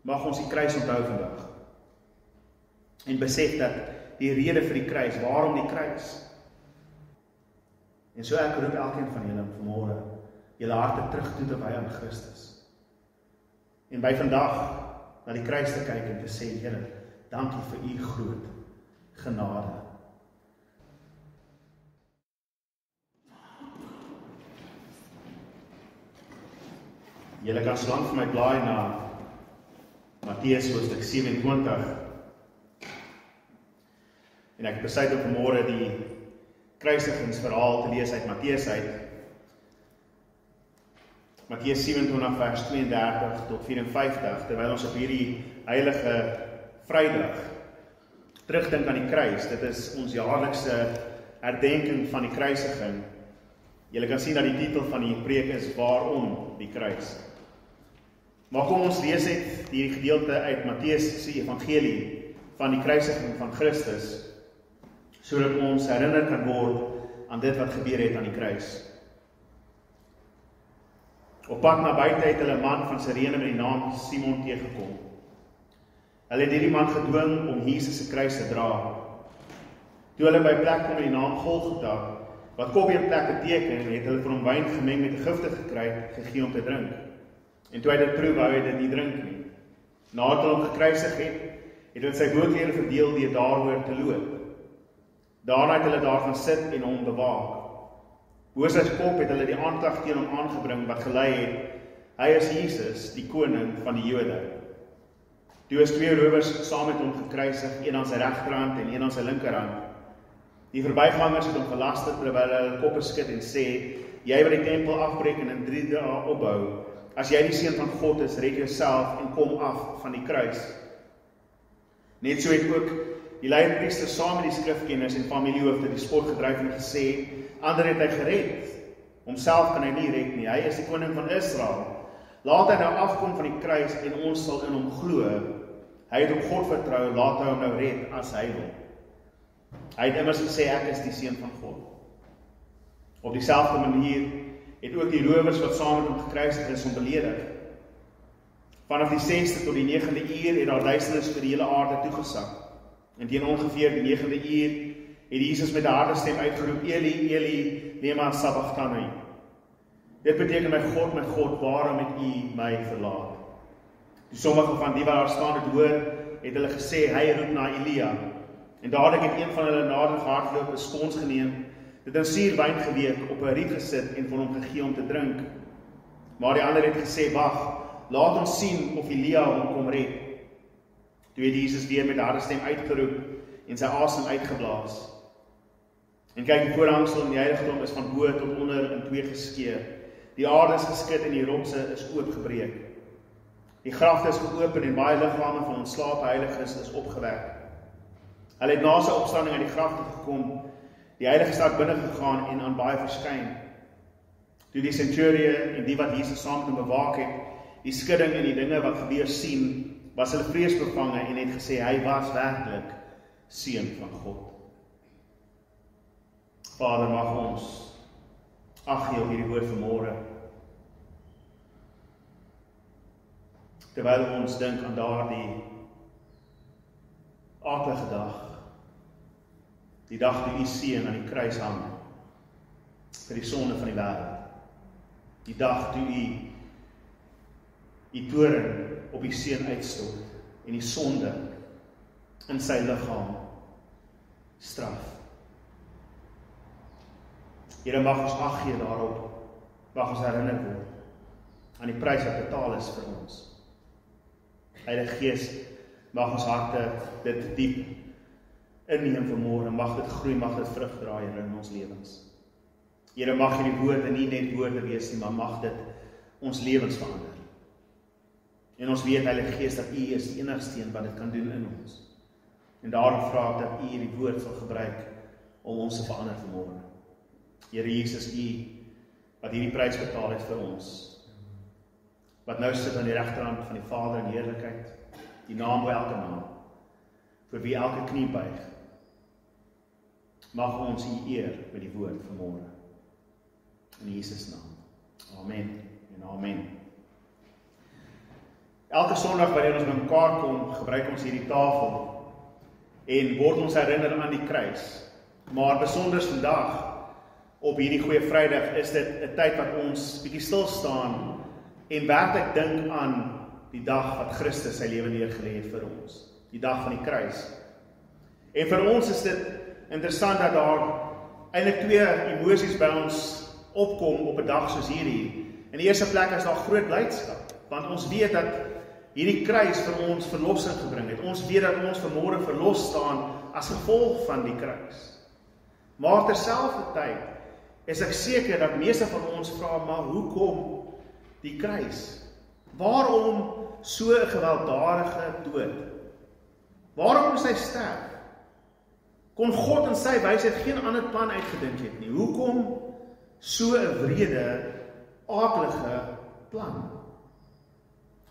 Mag ons die kruis onthou vandag. En besef dat die rede vir die kruis, waarom die kruis? En so ek roep elkeen van julle vanmôre, julle harte terug toe te wy aan Christus. En by vandag na die kruis te kyk en te sê, Here, dankie vir u groot genade. Julle kan slank vir my blaai na Matteus hoofstuk 27. En ek besluit om vanmôre die kruisigingsverhaal te lees uit Matteus uit. Matteus 27 vers 32 tot 54, terwyl ons op hierdie heilige Vrydag terugdink aan die kruis. Dit is ons jaarlikse herdenking van die kruisiging. Julle kan sien dat die titel van die preek is Waarom die kruis. Maar kom ons lees uit hierdie gedeelte uit Matteus se evangelie van die kruisiging van Christus, sodat ons herinner kan word aan dit wat gebeur het aan die kruis. Op pad na buite het hulle 'n man van Sirene met die naam Simon teëgekom. Hulle het hierdie man gedwing om Jesus se kruis te dra. Toe hulle by 'n plek kom met die naam Golgotha, wat kopieplek beteken, het hulle vir hom wyn gemeng met 'n giftige kruid gegee om te drink. En toe hy dit proe, wou hy dit nie drink nie. Nadat hulle hom gekruisig het, het hulle sy bootklere verdeel deur daaroor te loop. Daarna het hulle daar gaan sit en hom bewaak. Bo sy kop het hulle die aanklag teen hom aangebring wat gelei het, hy is Jesus, die koning van die Jode. Toe is 2 rowers saam met hom gekruisig, een aan sy regterhand en een aan sy linkerhand. Die verbygangers het hom gelaster terwyl hulle koppe skud en sê, jy wil die tempel afbreek en in 3 dae opbou. As jy die seun van God is, red jouself en kom af van die kruis. Net so het ook die leierpriester saam met die skrifkenners en familiehoofde die spot gedryf en gesê, ander het hy gered, homself kan hy nie red nie, hy is die koning van Israel. Laat hy nou afkom van die kruis en ons sal in hom glo. Hy het op God vertrou, laat hy hom nou red as hy wil. Hy het immers gesê, ek is die seun van God. Op dieselfde manier het ook die rowers wat saam met hom gekruisig is, hom beledig. Vanaf die 6de tot die 9de uur het daar duisternis vir die hele aarde toegesak. En teen ongeveer die 9de uur het Jesus met 'n harde stem uitgeroep, Eli, Eli, lema sabachthani. Dit beteken, my God, waarom het u my verlaat? Toe sommige van die wat daar staan het hoor, het hulle gesê, hy roep na Elia. En dadelik het een van hulle nader gehardloop, 'n spons geneem, dit in suurwyn geweek, op 'n riet gesit en vir hom gegee om te drink. Maar die ander het gesê, wag, laat ons sien of Elia hom kom red. Toe het Jesus weer met 'n harde stem uitgeroep en sy asem uitgeblaas. En kyk, die voorhangsel in die heiligdom is van bo tot onder in 2 geskeur. Die aarde is geskit en die rotse is oopgebreek. Die grafte is geopen en baie liggame van ontslape heiliges is opgewek. Hulle het na sy opstanding uit die grafte gekom, die heilige stad binne gegaan en aan baie verskyn. Toe die centurion en die wat Jesus saam met hom bewaak het, die skudding en die dinge wat gebeur sien, was hulle vreesbevange en het gesê, hy was werklik seun van God. Vader, mag ons ag gee op hierdie woord vanmôre. Terwyl ons dink aan daardie aardige dag, die dag toe u seun aan die kruis hang, vir die sonde van die wêreld. Die dag toe u toorn op die seun uitstort en die sonde in sy liggaam straf. Here, mag ons ag gee daarop, mag ons herinner word aan die prys wat betaal is vir ons. Heilige Gees, mag ons harte dit diep inneem vanmôre, mag dit groei, mag dit vrug dra in ons lewens. Here, mag hierdie woorde nie net woorde wees nie, maar mag dit ons lewens verander. En ons weet, Heilige Gees, dat u is die enigste een wat dit kan doen in ons. En daarom vra ek dat u hierdie woord sal gebruik om ons te verander vanmôre. Here Jesus, u wat hierdie prys betaal het vir ons, wat nou sit aan die regterhand van die Vader in heerlikheid, die naam bo elke naam, vir wie elke knie buig, mag ons u eer met die woord vanmôre. In Jesus naam. Amen en amen. Elke Sondag wanneer ons bymekaar kom, gebruik ons hierdie tafel en word ons herinner aan die kruis. Maar besonder vandag, op hierdie Goeie Vrydag, is dit 'n tyd wat ons bietjie stil staan en werklik dink aan die dag wat Christus sy lewe neergelê het vir ons. Die dag van die kruis. En vir ons is dit interessant dat daar eintlik twee emosies by ons opkom op 'n dag soos hierdie. In die eerste plek is daar groot blydskap, want ons weet dat hierdie kruis vir ons verlossing gebring het. Ons weet dat ons vanmôre verlos staan as gevolg van die kruis. Maar terselfdertyd is ek seker dat meeste van ons vra, maar hoekom die kruis? Waarom so 'n gewelddadige dood? Waarom moes hy sterf? Kon God in sy wysheid geen ander plan uitgedink het nie? Hoekom so 'n wrede, aaklige plan?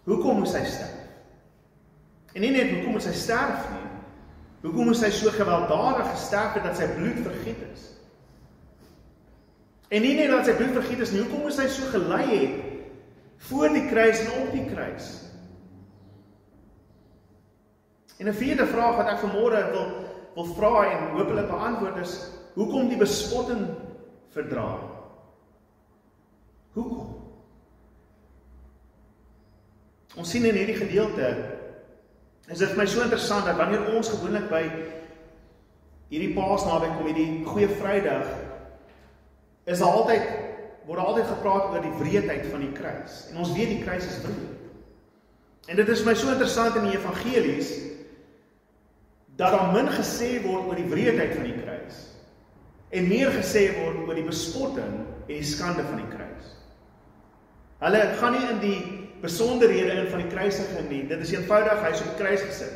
Hoekom moes hy sterf? En nie net hoekom moes hy sterf nie, hoekom moes hy so gewelddadig gesterf het dat sy bloed vergiet is? En nie net dat sy bloed vergiet is nie, hoekom moes hy so gelei het voor die kruis en op die kruis? En 'n vierde vraag wat ek vanmôre wil vra en hopelik beantwoord is, hoekom die bespotting verdra? Hoekom? Ons sien in hierdie gedeelte, is dit vir my so interessant dat wanneer ons gewoonlik by hierdie Paasnaweek kom, hierdie Goeie Vrydag, word altyd gepraat oor die wreedheid van die kruis. En ons weet die kruis is wreed. En dit is vir my so interessant in die evangelies, dat daar min gesê word oor die wreedheid van die kruis, en meer gesê word oor die bespotting en die skande van die kruis. Hulle gaan nie in die besonderhede in van die kruisiging nie, dit is eenvoudig, hy is op die kruis gesit.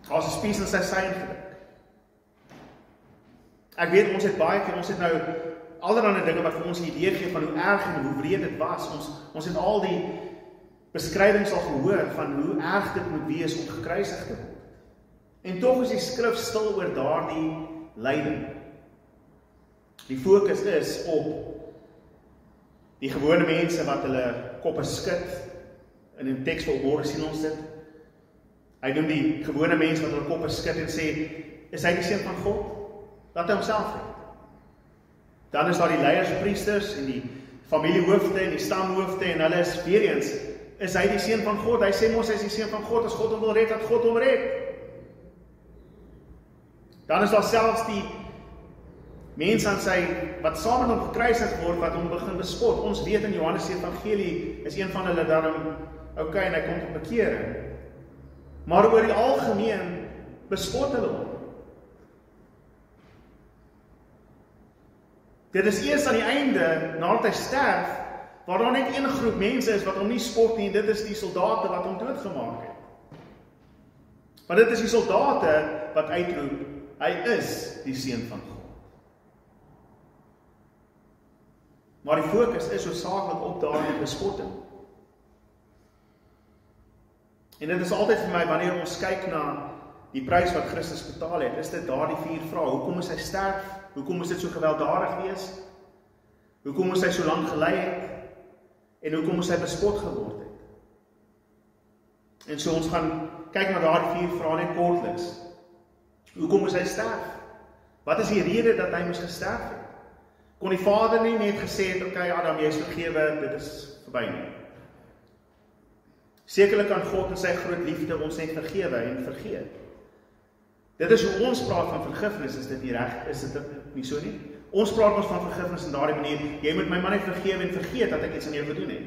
Daar's 'n spies in sy sy ingedruk. Ek weet, ons het baie keer, ons het nou allerlei dinge wat vir ons 'n idee gee van hoe erg en hoe wreed dit was. Ons het al die beskrywings al gehoor van hoe erg dit moet wees om gekruisig te word. En tog is die skrif stil oor daardie lyding. Die fokus is op die gewone mense wat hulle koppe skud. In 'n teks vir môre sien ons dit. Hy noem die gewone mense wat hulle koppe skud en sê, is hy die seun van God? Laat hy homself red. Dan is daar die leiers, priesters en die familiehoofde en die stamhoofde en hulle is weer eens, is hy die seun van God? Hy sê mos hy is die seun van God, as God hom wil red, dat God hom red. Dan is daar selfs die mense aan sy, wat saam met hom gekruisig word, wat hom begin bespot. Ons weet in Johannes se evangelie, is een van hulle daarom, okay, en hy kom tot bekering. Maar oor die algemeen, bespot hulle hom. Dit is eers aan die einde, nadat hy sterf, waar daar net een groep mense is, wat hom nie spot nie, dit is die soldate wat hom doodgemaak het. Want dit is die soldate wat uitroep, hy is die seun van God. Maar die fokus is hoofsaaklik op daardie bespotting. En dit is altyd vir my, wanneer ons kyk na die prys wat Christus betaal het, is dit daardie 4 vrae. Hoekom moes hy sterf? Hoekom moes dit so gewelddadig wees? Hoekom moes hy so lank gelei het? En hoekom moes hy bespot geword het? En so ons gaan kyk na daardie 4 vrae net kortliks. Hoekom moes hy sterf? Wat is die rede dat hy moes gesterf het? Kon die Vader nie net gesê het, okay Adam, jy is vergewe, dit is verby nie. Sekerlik kan God in sy groot liefde ons net vergewe en vergeet. Dit is hoe ons praat van vergifnis, is dit nie reg? Is dit nie so nie? Ons praat ons van vergifnis in daardie manier, jy moet my man net vergewe en vergeet dat ek iets aan jou gedoen het.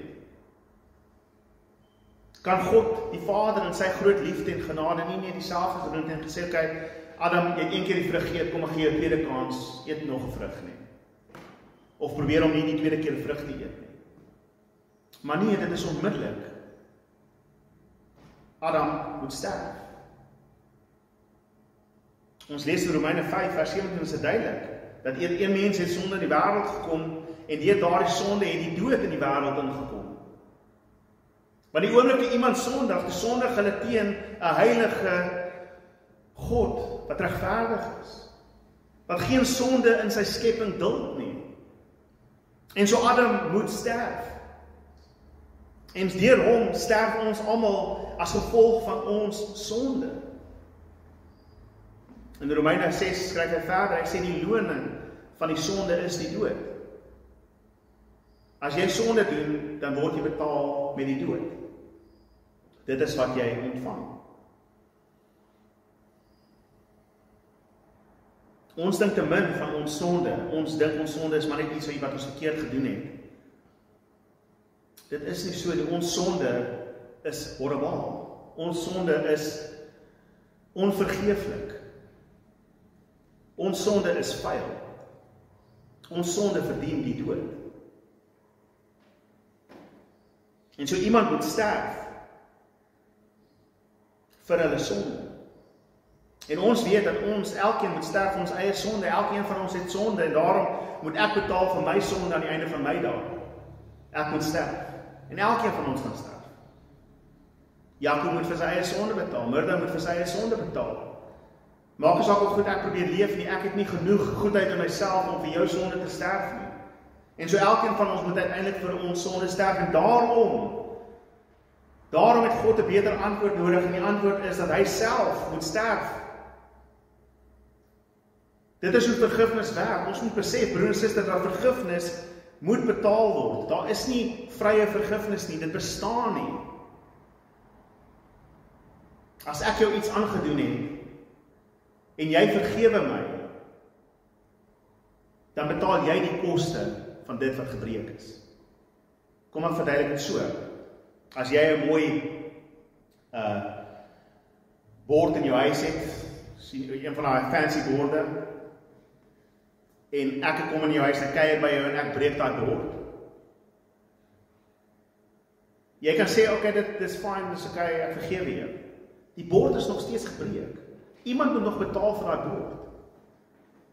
Kan God, die Vader in sy groot liefde en genade nie net dieselfde gedoen en gesê, okay, Adam, jy het een keer die vrug geëet, kom ek gee jou 'n tweede kans, eet nog 'n vrug nie. Of probeer om nie die tweede keer vrug te eet nie. Maar nee, dit is onmiddellik. Adam moet sterf. Ons lees in Romeine 5 vers 17 is dit duidelik, dat een mens het sonde in die wêreld gekom, en deur daardie sonde het die dood in die wêreld ingekom. Want die oomblik iemand sondig, die sondig hulle teen 'n heilige God, wat regverdig is, wat geen sonde in sy skepping duld nie. En so Adam moet sterf. En deur hom sterf ons almal as gevolg van ons sonde. In Romeine 6 skryf hy verder, hy sê die loning van die sonde is die dood. As jy sonde doen, dan word jy betaal met die dood. Dit is wat jy ontvang. Ons dink te min van ons sonde. Ons dink ons sonde is maar net iets wat ons verkeerd gedoen het. Dit is nie so nie. Ons sonde is horribaal. Ons sonde is onvergeeflik. Ons sonde is vuil. Ons sonde verdien die dood. En so iemand moet sterf vir hulle sonde. En ons weet dat ons, elkeen moet sterf vir ons eie sonde, elkeen van ons het sonde, en daarom moet ek betaal vir my sonde aan die einde van my dag. Ek moet sterf. En elkeen van ons gaan sterf. Jakob moet vir sy eie sonde betaal, Murda moet vir sy eie sonde betaal. Maak nie saak hoe goed ek probeer leef nie, ek het nie genoeg goedheid in myself om vir jou sonde te sterf nie. En so elkeen van ons moet uiteindelik vir ons sonde sterf, en daarom het God 'n beter antwoord nodig, en die antwoord is dat hy self moet sterf. Dit is hoe vergifnis werk. Ons moet besef, broer en suster, dat vergifnis moet betaal word. Daar is nie vrye vergifnis nie, dit bestaan nie. As ek jou iets aangedoen het, en jy vergewe my, dan betaal jy die koste van dit wat gebreek is. Kom ek verduidelik dit so. As jy 'n mooi bord in jou huis het, een van daai fancy borde, en ek kom in jou huis en kuier by jou en ek breek daai bord. Jy kan sê, okay, dit is fine, dis okay, ek vergewe jou. Die bord is nog steeds gebreek. Iemand moet nog betaal vir daai bord.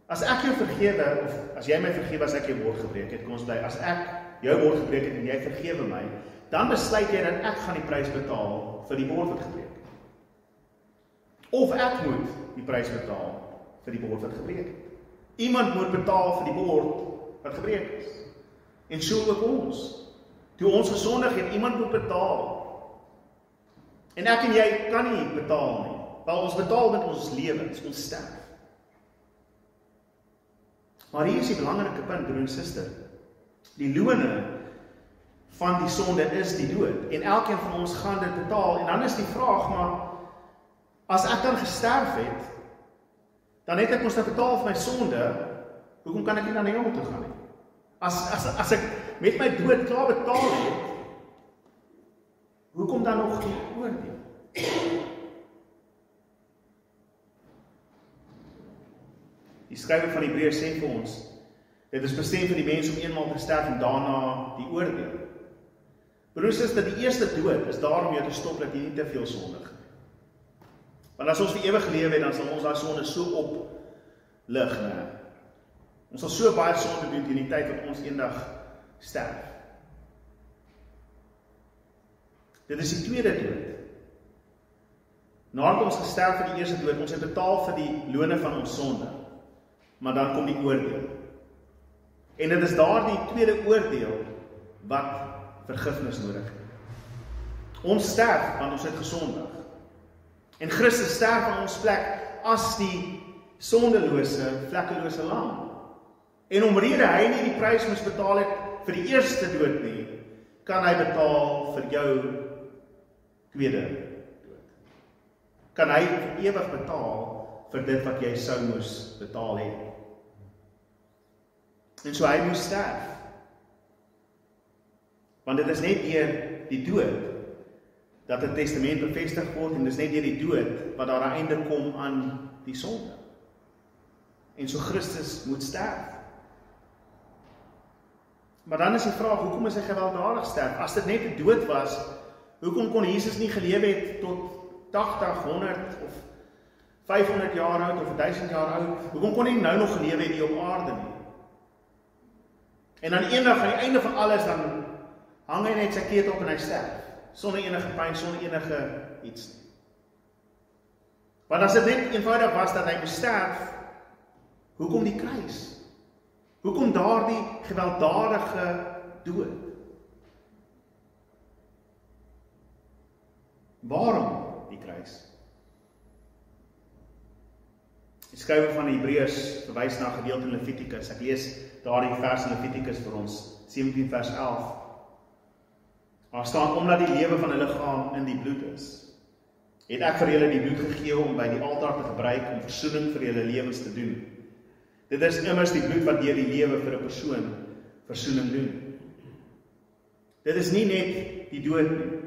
As ek jou vergewe, of as jy my vergewe as ek jou bord gebreek het, kom ons bly, as ek jou bord gebreek het en jy vergewe my, dan besluit jy dat ek gaan die prys betaal vir die bord wat gebreek het. Of ek moet die prys betaal vir die bord wat gebreek het. Iemand moet betaal vir die bord wat gebreek is. En so ook ons. Toe ons gesondig het, iemand moet betaal. En ek en jy kan nie betaal nie. Want ons betaal met ons lewens, ons sterf. Maar hier is die belangrike punt, broer en suster. Die lone van die sonde is die dood. En elkeen van ons gaan dit betaal. En dan is die vraag, maar as ek dan gesterf het, dan het ek mos nou betaal vir my sonde, hoekom kan ek nie na die hemel toe gaan nie? As ek met my dood klaar betaal het, hoekom dan nog die oordeel? Die skrywer van Hebreërs sê vir ons, dit is bestem vir die mens om eenmaal te sterf en daarna die oordeel. Broers, is dat die eerste dood is daar om jou te stop dat jy nie te veel sondig. Want as ons vir ewig lewe het, dan sal ons daai sonde so oplig, nee. Ons sal so baie sonde doen teen die tyd wat ons eendag sterf. Dit is die tweede dood. Nadat ons gesterf vir die eerste dood, ons het betaal vir die lone van ons sonde. Maar dan kom die oordeel. En dit is daardie tweede oordeel wat vergifnis nodig het. Ons sterf want ons het gesondig. En Christus sterf aan ons plek as die sondelose, vlekkelose lam. En omrede hy nie die prys moes betaal het vir die eerste dood nie, kan hy betaal vir jou tweede dood. Kan hy ewig betaal vir dit wat jy sou moes betaal het. En so hy moes sterf. Want dit is net deur die dood dat 'n testament bevestig word, en dit is net deur die dood wat daar 'n einde kom aan die sonde. En so Christus moet sterf. Maar dan is die vraag, hoekom is hy gewelddadig sterf? As dit net 'n dood was, hoekom kon Jesus nie geleef het tot 80, 100 of 500 jaar oud of 1000 jaar oud? Hoekom kon hy nou nog geleef het hier op aarde nie? En dan eendag aan die einde van alles, dan hang hy net sy ketel op en hy sterf. Sonder enige pyn, sonder enige iets nie. Want as dit net eenvoudig was dat hy moes sterf, hoekom die kruis? Hoekom daardie gewelddadige dood? Waarom die kruis? Die skrywer van die Hebreërs verwys na 'n gedeelte in Levitikus. Ek lees daardie vers in Levitikus vir ons, 17 vers 11. Daar staan, omdat die lewe van 'n liggaam in die bloed is, het ek vir julle die bloed gegee om by die altaar te gebruik om versoening vir julle lewens te doen. Dit is immers die bloed wat deur die lewe vir 'n persoon versoening doen. Dit is nie net die dood nie.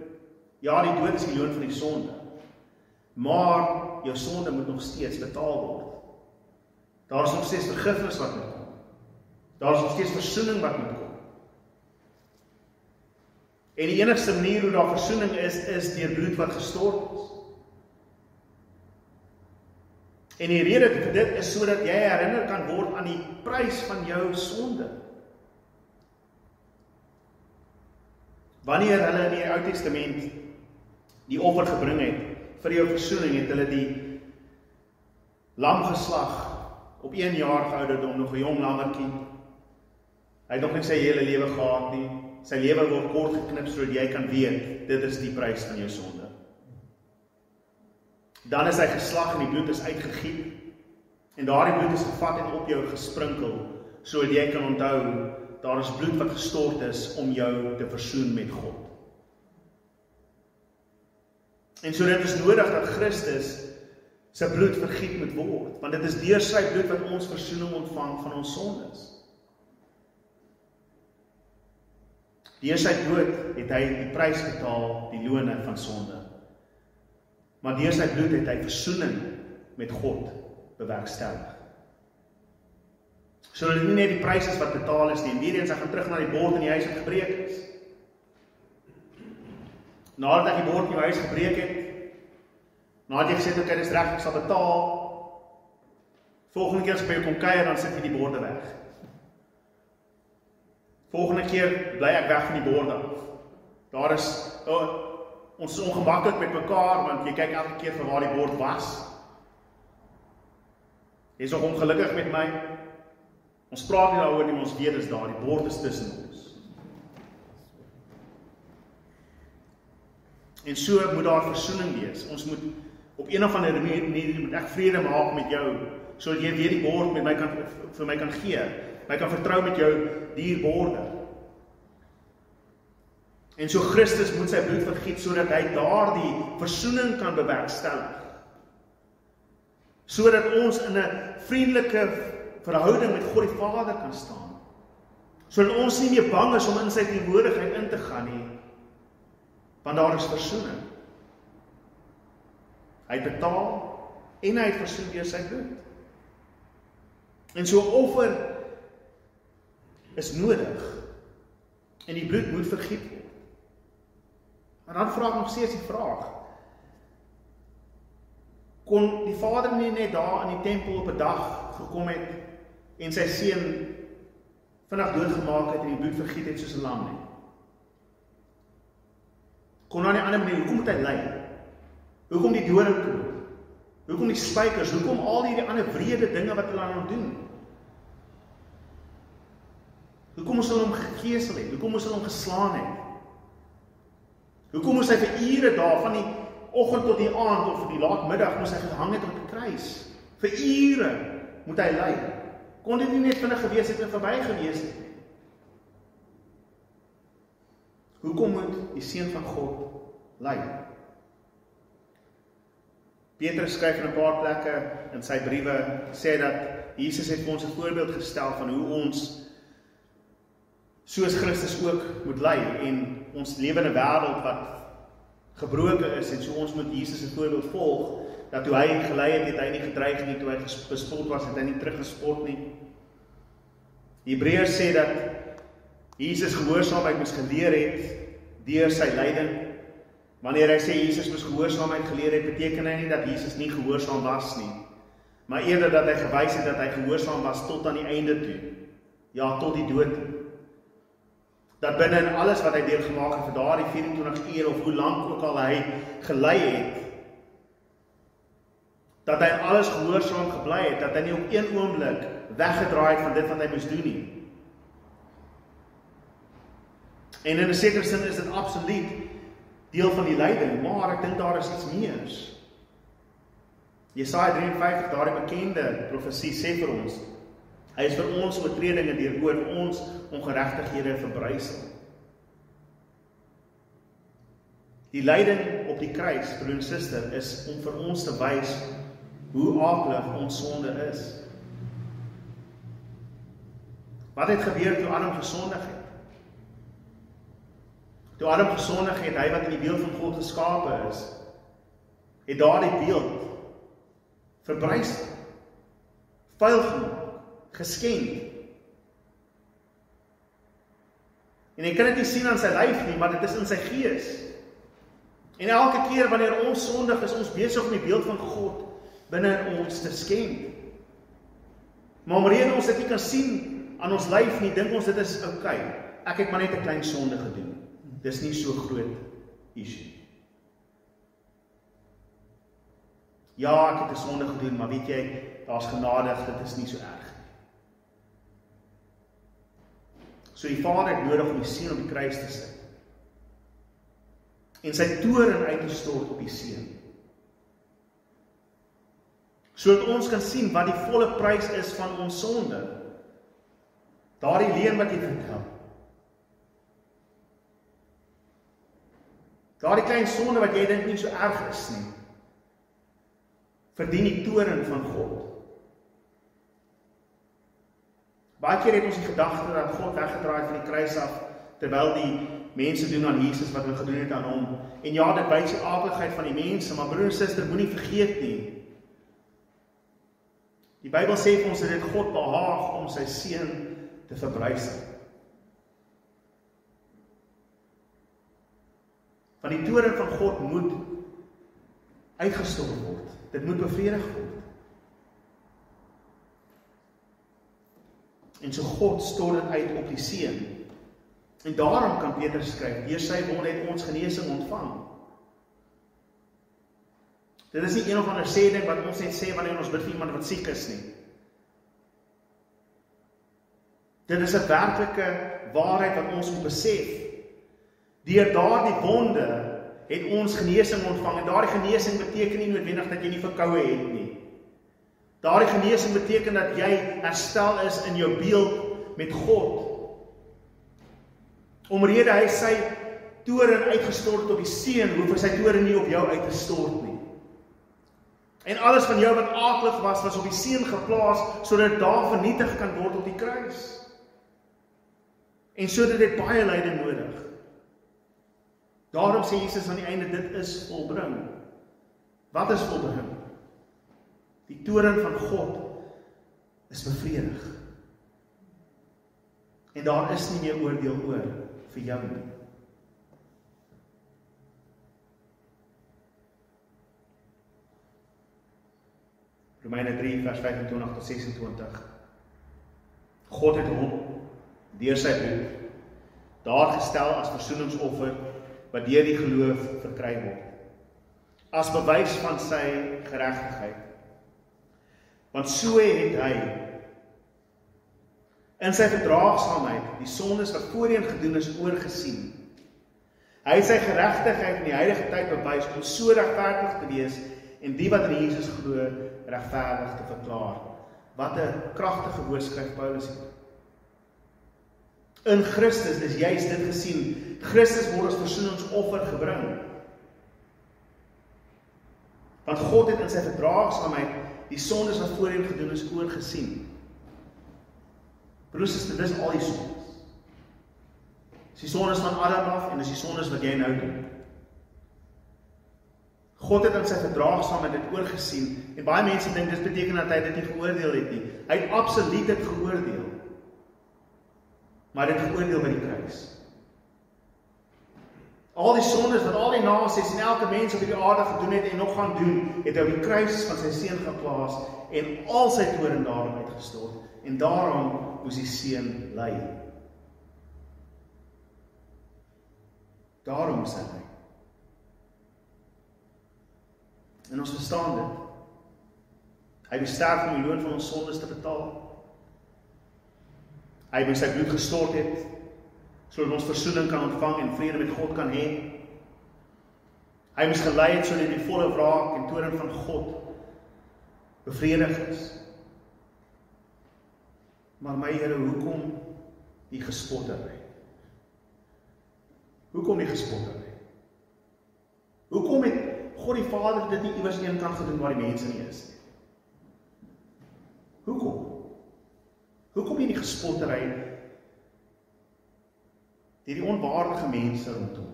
Ja, die dood is die loon van die sonde. Maar jou sonde moet nog steeds betaal word. Daar is nog steeds vergifnis wat moet kom. Daar is nog steeds versoening wat moet kom. En die enigste manier hoe daar versoening is deur bloed wat gestort is. En die rede vir dit is sodat jy herinner kan word aan die prys van jou sonde. Wanneer hulle in die Ou Testament die offer gebring het vir jou versoening, het hulle die lam geslag op 1 jaar geouderdom, nog 'n jong lammetjie. Hy het nog nie sy hele lewe gehad nie. Sy lewe word kort geknip sodat jy kan weet, dit is die prys van jou sonde. Dan is hy geslag en die bloed is uitgegiet. En daardie bloed is gevat en op jou gesprinkel, sodat jy kan onthou, daar is bloed wat gestort is om jou te versoen met God. En so dit is nodig dat Christus sy bloed vergiet moet word, want dit is deur sy bloed wat ons versoening ontvang van ons sondes. Deur sy dood het hy die prys betaal, die loone van sonde. Maar deur sy bloed het hy versoening met God bewerkstellig. So dit nie net die prys is wat betaal is nie, en weer eens hy gaan terug na die bord in die huis wat gebreek is. Nadat ek die bord in jou huis gebreek het, nadat jy gesê het, okay, dis reg, ek sal betaal, volgende keer as ek by jou kom kuier, dan sit jy die borde weg. Volgende keer bly ek weg van die borde af. Daar is, ons is ongemaklik met mekaar, want jy kyk elke keer vir waar die bord was. Jy is nog ongelukkig met my. Ons praat nie daaroor nie, maar ons weet is daar, die bord is tussen ons. En so moet daar versoening wees. Ons moet op een of ander manier moet ek vrede maak met jou, sodat jy weer die bord met my vir my kan gee. My kan vertrou met jou dierborde. En so Christus moet sy bloed vergiet, sodat hy daardie versoening kan bewerkstellig. Sodat ons in 'n vriendelike verhouding met God die Vader kan staan. Sodat ons nie meer bang is om in sy teenwoordigheid in te gaan nie, want daar is versoening. Hy betaal en hy het versoen deur sy bloed. En so 'n offer is nodig en die bloed moet vergiet word. Maar dan vra ek nog steeds die vraag, kon die Vader nie net daar in die tempel op 'n dag gekom het en sy seun vinnig doodgemaak het en die bloed vergiet het soos 'n lam nie? Kon daar nie 'n ander manier, hoekom moet hy ly? Hoekom die doringkroon? Hoekom die spykers? Hoekom al hierdie ander wrede dinge wat hulle aan hom doen? Hoekom moes hulle hom gegeesel het? Hoekom moes hulle hom geslaan het? Hoekom moes hy vir ure daar, van die oggend tot die aand of die laatmiddag, moes hy gehang het op die kruis? Vir ure moet hy ly. Kon dit nie net vinnig gewees het en verby gewees het? Hoekom moet die Seun van God ly? Petrus skryf in 'n paar plekke in sy briewe, sê dat Jesus het vir ons 'n voorbeeld gestel van hoe ons soos Christus ook moet ly, en ons lewe in 'n wêreld wat gebroken is, en so ons moet Jesus se voorbeeld volg, dat toe hy gelei het hy nie gedreig nie, toe hy bespot was, het hy nie teruggespot nie. Die Hebreërs sê dat Jesus gehoorsaamheid moes geleer het deur sy lyding. Wanneer hy sê Jesus moes gehoorsaamheid geleer het, beteken hy nie dat Jesus nie gehoorsaam was nie, maar eerder dat hy gewys het dat hy gehoorsaam was tot aan die einde toe. Ja, tot die dood toe. Dat binne in alles wat hy deurgemaak het vir daardie 24 uur of hoe lank ook al hy gelei het, dat hy alles gehoorsaam gebly het, dat hy nie op een oomblik weggedraai het van dit wat hy moes doen nie. En in 'n sekere sin is dit absoluut deel van die lyding, maar ek dink daar is iets meer. Jesaja 53, daardie bekende profesie sê vir ons, hy is vir ons oortredinge deurboor, vir ons ongeregtighede verbrysel. Die lyding op die kruis, broer en suster, is om vir ons te wys hoe aaklig ons sonde is. Wat het gebeur toe Adam gesondig het? Toe Adam gesondig het, hy wat in die beeld van God geskape is, het daardie beeld verbrysel, vuil gemaak, geskend. En jy kan dit nie sien aan sy lyf nie, maar dit is in sy gees. En elke keer wanneer ons sondig is, ons besig om die beeld van God binne in ons te skend. Maar omrede ons dit nie kan sien aan ons lyf nie, dink ons dit is oukei. Ek het maar net 'n klein sonde gedoen. Dis nie so groot issue. Ja, ek het 'n sonde gedoen, maar weet jy, daar's genadig, dit is nie so erg nie. So die Vader het nodig om die seun op die kruis te sit. En sy toorn uit te stort op die seun. Sodat ons kan sien wat die volle prys is van ons sonde. Daardie leuen wat jy vertel. Daardie klein sonde wat jy dink nie so erg is nie, verdien die toorn van God. Baie keer het ons die gedagte dat God weggedraai het van die kruis af, terwyl die mense doen aan Jesus wat hulle gedoen het aan hom. En ja, dit wys die aakligheid van die mense, maar broer en suster, moenie vergeet nie. Die Bybel sê vir ons dat dit God behaag om sy seun te verbrysel. Want die toorn van God moet uitgestort word. Dit moet bevredig word. En so God stort dit uit op die seun. En daarom kan Petrus skryf, deur sy wonde het ons genesing ontvang. Dit is nie een of ander sê ding wat ons net sê wanneer ons bid vir iemand wat siek is nie. Dit is 'n werklike waarheid wat ons moet besef. Deur daardie wonde het ons genesing ontvang, en daardie genesing beteken nie noodwendig dat jy nie verkoue het nie. Daardie genesing beteken dat jy herstel is in jou beeld met God. Omrede hy sy toorn uitgestort op die seun, hoef hy sy toorn nie op jou uit te stort nie. En alles van jou wat aaklig was op die seun geplaas, sodat daar vernietig kan word op die kruis. En so dit het baie lyding nodig. Daarom sê Jesus aan die einde, dit is volbring. Wat is volbring? Die toorn van God is bevredig. En daar is nie meer oordeel oor vir jou nie. Romeine 3 vers 25 tot 26. God het hom deur sy bloed daar gestel as versoeningsoffer wat deur die geloof verkry word, as bewys van sy geregtigheid. Want so het hy in sy verdraagsaamheid die sondes wat voorheen gedoen is oorgesien. Hy het sy geregtigheid in die huidige tyd bewys om so regverdig te wees en die wat in Jesus glo regverdig te verklaar. Wat 'n kragtige woord skryf Paulus hier. In Christus is juist dit gesien. Christus word as versoeningsoffer gebring. Want God het in sy verdraagsaamheid die sondes wat voorheen gedoen is oorgesien. Broers, dis al die sondes. Dis die sondes van Adam af en dis die sondes wat jy nou doen. God het in sy verdraagsaamheid dit oorgesien en baie mense dink dit beteken dat hy dit nie geoordeel het nie. Hy het absoluut dit geoordeel. Maar dit geoordeel by die kruis. Al die sondes wat al die nasies en elke mens op die aarde gedoen het en nog gaan doen, het hy op die kruis van sy seun geplaas en al sy toorn daarom uitgestort. En daarom moes die seun ly. Daarom moes hy ly. En ons verstaan dit. Hy moes sterf om die loon van ons sondes te betaal. Hy moes sy bloed gestort het, sodat ons versoening kan ontvang en vrede met God kan hê. Hy moes gelei het sodat die volle wraak en toorn van God bevredig is. Maar my Here, hoekom die gespottery? Hoekom die gespottery? Hoekom het God die Vader dit nie iewers een kant gedoen waar die mense nie is? Hoekom? Hoekom nie die gespottery deur die onwaardige mense rondom?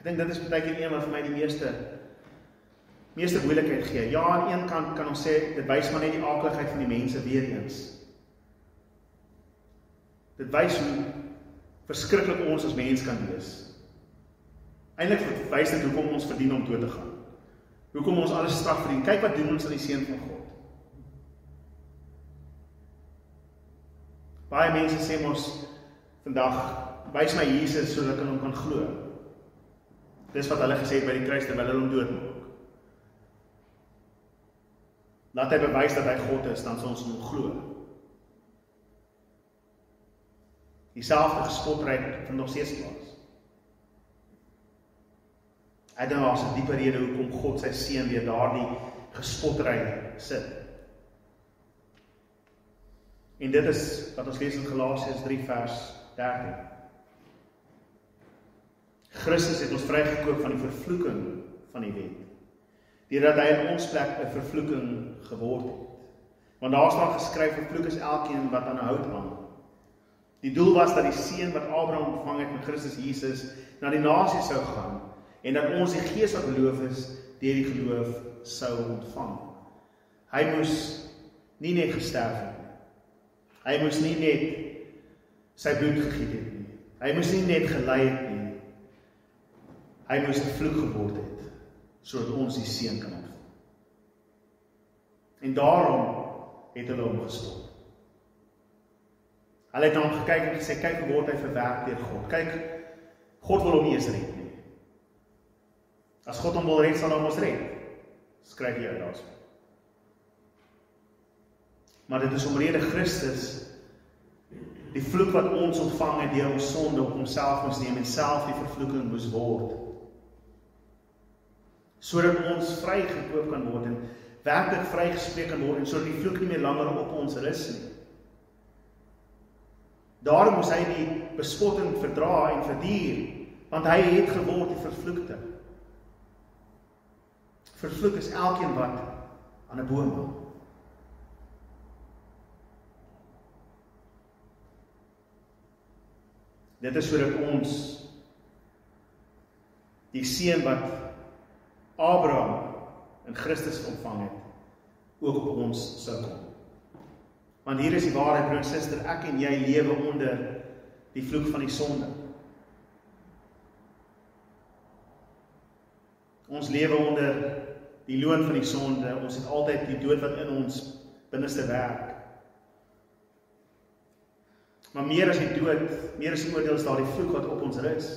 Ek dink dit is baie keer een wat vir my die meeste moeilikheid gee. Ja, aan een kant kan ons sê, dit wys maar net die aakligheid van die mense weer eens. Dit wys hoe verskriklik ons as mens kan wees. Eintlik wys dit hoekom ons verdien om dood te gaan. Hoekom ons alles straf verdien. Kyk wat doen ons aan die seun van God. Baie mense sê ons vandag, wys my Jesus sodat ek in hom kan glo. Dis wat hulle gesê het by die kruis terwyl hulle hom doodmaak. Laat hy bewys dat hy God is, dan sal ons hom glo. Dieselfde gespottery vind nog steeds plaas. Ek dink daar is 'n dieper rede hoekom God sy seun weer daardie gespottery sit. En dit is wat ons lees in Galasiërs 3 vers 13. Christus het ons vrygekoop van die vervloeking van die wet, deurdat hy in ons plek 'n vervloeking geword het. Want daar staan geskryf, vervloek is elkeen wat aan 'n hout hang. Die doel was dat die seën wat Abraham ontvang het met Christus Jesus na die nasies sou gaan, en dat ons die Gees wat beloof is, deur die geloof sou ontvang. Hy moes nie net gesterf het nie. Hy moes nie net sy bloed gegiet het nie. Hy moes nie net gelei het nie. Hy moes 'n vloek geword het, sodat ons die seën kan ontvang. En daarom het hulle hom gespot. Hulle het na hom gekyk en gesê, kyk hoe word hy verwerp deur God. Kyk, God wil hom nie eens red nie. As God hom wil red, sal hy ons red. Skryf jy uit daarso. Maar dit is omrede Christus, die vloek wat ons ontvang het deur ons sonde op homself moes neem en self die vervloeking moes word. Sodat ons vrygekoop kan word en werklik vrygespreek kan word en sodat die vloek nie meer langer op ons rus nie. Daarom moes hy die bespotting verdra en verduur, want hy het geword die vervloekte. Vervloek is elkeen wat aan 'n boom hang. Dit is sodat ons die seën wat Abraham in Christus ontvang het, ook op ons sou kom. Want hier is die waarheid, broer en suster, ek en jy lewe onder die vloek van die sonde. Ons lewe onder die loon van die sonde, ons het altyd die dood wat in ons binneste werk. Maar meer as die dood, meer as die oordeel is daar die vloek wat op ons rus.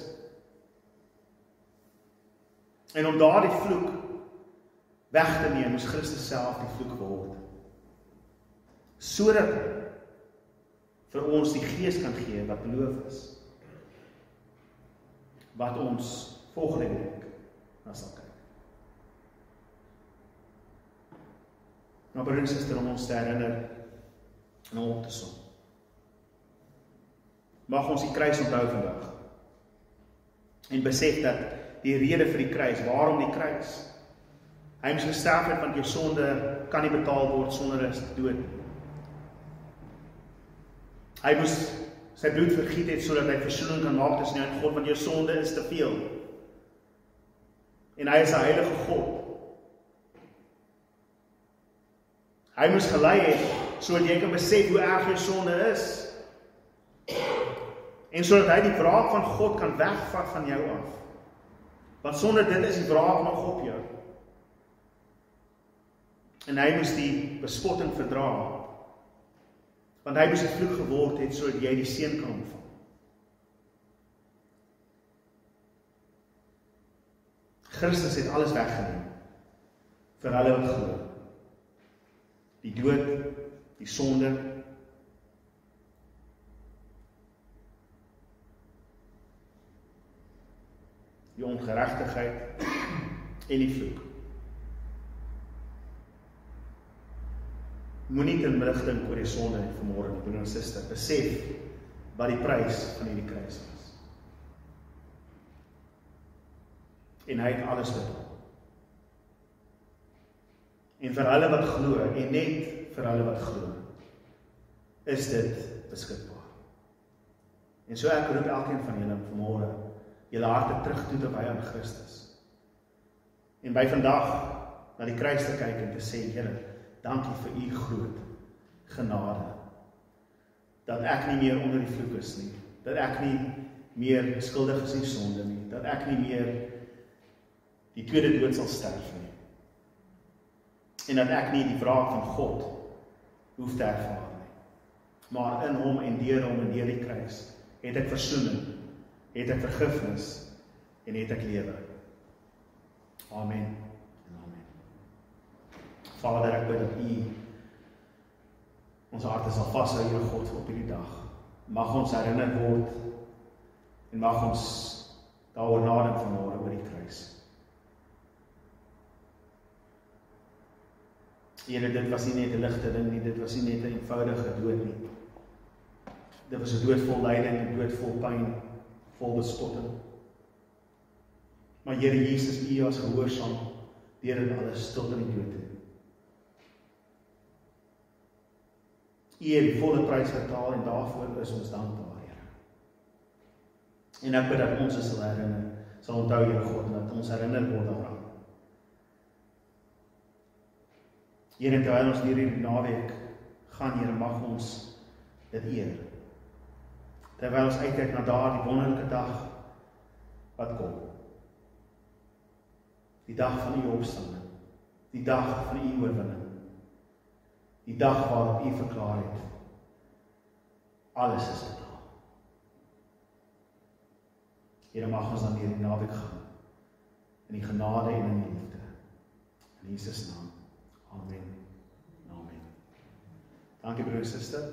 En om daardie vloek weg te neem, moes Christus self die vloek word. Sodat hy vir ons die Gees kan gee wat beloof is. Wat ons volgende week na sal kyk. Nou broer en suster, om ons te herinner en om op te som. Mag ons die kruis onthou vandag. En besef dat die rede vir die kruis, waarom die kruis? Hy moes gesterf het, want jou sonde kan nie betaal word sonder 'n dood. Hy moes sy bloed vergiet het, sodat hy versoening kan maak tussen jou en God, want jou sonde is te veel. En hy is 'n heilige God. Hy moes gelei het, sodat jy kan besef hoe erg jou sonde is. En sodat hy die wraak van God kan wegvat van jou af. Want sonder dit is die wraak nog op jou. En hy moes die bespotting verdra. Want hy moes 'n vloek geword het, sodat jy die seën kan ontvang. Christus het alles weggeneem vir hulle wat glo. Die dood, die sonde, die ongeregtigheid en die vloek. Moenie ten middag dink oor die sonde vanmôre nie, broer en suster. Besef wat die prys van hierdie kruis was. En hy het alles betaal. En vir hulle wat glo, en net vir hulle wat glo, is dit beskikbaar. En so ek roep elkeen van julle vanmôre, julle harte terug toe te wy aan Christus. En by vandag na die kruis te kyk en te sê, Here, dankie vir u groot genade, dat ek nie meer onder die vloek is nie, dat ek nie meer skuldig is in sonde nie, dat ek nie meer die tweede dood sal sterf nie, en dat ek nie die wraak van God hoef te ervaar nie, maar in hom en deur die kruis, het ek versoening, het ek vergifnis, en het ek lewe. Amen. Vader, ek bid dat u ons harte sal vashou, Here God, op hierdie dag. Mag ons herinner word en mag ons daaroor nadink vanmôre oor die kruis. Here, dit was nie net 'n ligte ding nie, dit was nie net 'n eenvoudige dood nie. Dit was 'n dood vol lyding, 'n dood vol pyn, vol bespotting. Maar Here Jesus, u was gehoorsaam deur dit alles tot in die dood toe. U het die volle prys betaal en daarvoor is ons dankbaar, Here. En ek bid dat ons sal herinner, sal onthou, Here God, dat ons herinner word daaraan. Here, terwyl ons deur hierdie naweek gaan, Here, mag ons dit eer. Terwyl ons uitkyk na daardie wonderlike dag wat kom. Die dag van u opstanding, die dag van u oorwinning. Die dag waarop u verklaar het, alles is betaal. Here, mag ons dan deur die naweek gaan, in die genade en in die liefde. In Jesus naam. Amen. Amen. Dankie broer en suster.